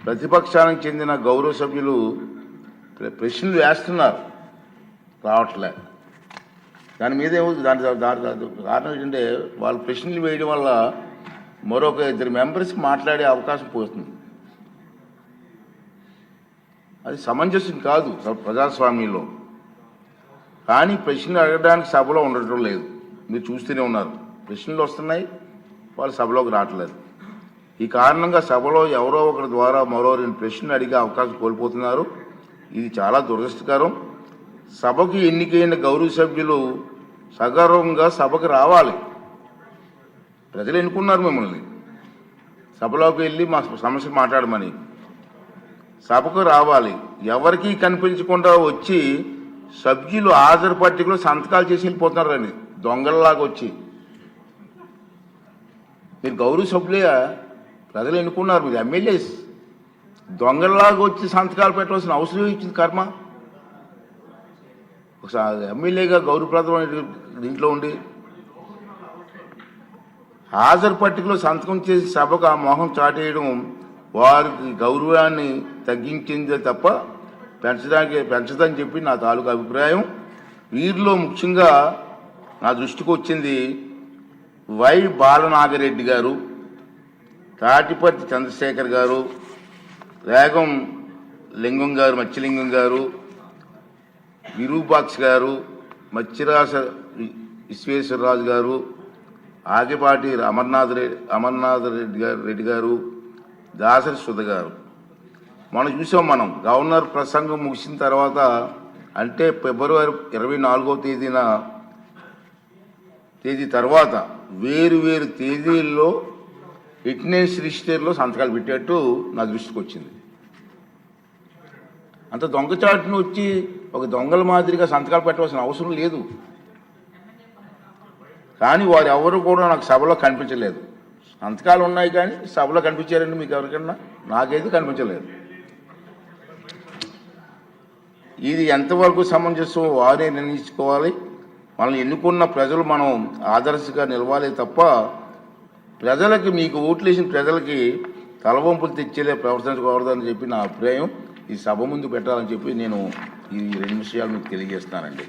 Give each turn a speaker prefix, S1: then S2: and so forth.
S1: ప్రతిపక్షానికి చెందిన గౌరవ సభ్యులు ప్రశ్నలు వేస్తున్నారు, రావట్లే. దాని మీద దాని కారణం ఏంటంటే వాళ్ళు ప్రశ్నలు వేయడం వల్ల మరొక 2 మెంబర్స్ మాట్లాడే అవకాశం పోతుంది. అది సమంజసం కాదు ప్రజాస్వామ్యంలో. కానీ ప్రశ్నలు అడగడానికి సభలో ఉండటం లేదు. మీరు చూస్తూనే ఉన్నారు, ప్రశ్నలు వస్తున్నాయి, వాళ్ళు సభలోకి రావట్లేదు. ఈ కారణంగా సభలో ఎవరో ఒకరి ద్వారా మరో 2 ప్రశ్నలు అడిగే అవకాశం కోల్పోతున్నారు. ఇది చాలా దురదృష్టకరం. సభకు ఎన్నికైన గౌరవ సభ్యులు సగర్వంగా సభకు రావాలి. ప్రజలు ఎన్నుకున్నారు మిమ్మల్ని, సభలోకి వెళ్ళి మా సమస్య మాట్లాడమని. సభకు రావాలి. ఎవరికీ కనిపించకుండా వచ్చి సభ్యులు హాజరు పట్టికలో సంతకాలు చేసి వెళ్ళిపోతున్నారని దొంగలలాగా వచ్చి. మీరు గౌరవ సభ్యులే, ప్రజలు ఎన్నుకున్నారు, మీరు ఎమ్మెల్యేస్. దొంగలలాగా వచ్చి సంతకాలు పెట్టవలసిన అవసరం ఇచ్చింది కర్మ. ఒకసారి ఎమ్మెల్యేగా గౌరవప్రదమైన దీంట్లో ఉండి హాజరు పట్టికలో సంతకం చేసి సభకు ఆ మొహం చాటేయడం వారికి గౌరవాన్ని తగ్గించిందే తప్ప పెంచదని చెప్పి నా తాలూకు అభిప్రాయం. వీరిలో ముఖ్యంగా నా దృష్టికి వచ్చింది వై బాలనాగిరెడ్డి గారు, తాటిపర్తి చంద్రశేఖర్ గారు, రేగం లింగం గారు, మత్స్యలింగం గారు, విరూపాక్ష గారు, మత్స్యరాజ విశ్వేశ్వరరాజు గారు, ఆగిపాటి అమర్నాథ్ రెడ్డి గారు, దాసరి సుధ గారు. మనం గవర్నర్ ప్రసంగం ముగిసిన తర్వాత, అంటే ఫిబ్రవరి 24వ తేదీ తర్వాత వేరు తేదీల్లో ఫిట్నెస్ రిజిస్టర్లో సంతకాలు పెట్టేట్టు నా దృష్టికి వచ్చింది. అంత దొంగచాటును వచ్చి ఒక దొంగల మాదిరిగా సంతకాలు పెట్టవలసిన అవసరం లేదు. కానీ వారు ఎవరు కూడా నాకు సభలో కనిపించలేదు. సంతకాలు ఉన్నాయి కానీ సభలో కనిపించారండి మీకు ఎవరికన్నా? నాకైతే కనిపించలేదు. ఇది ఎంతవరకు సమంజసం వారే నిర్ణయించుకోవాలి. మనల్ని ఎన్నుకున్న ప్రజలు మనం ఆదర్శంగా నిలవాలి తప్ప ప్రజలకి, మీకు ఓట్లేసిన ప్రజలకి తలవంపులు తెచ్చేలే ప్రవర్తించకూడదని చెప్పి నా అభిప్రాయం. ఈ సభ ముందు పెట్టాలని చెప్పి నేను ఈ 2 విషయాలు మీకు తెలియజేస్తానండి.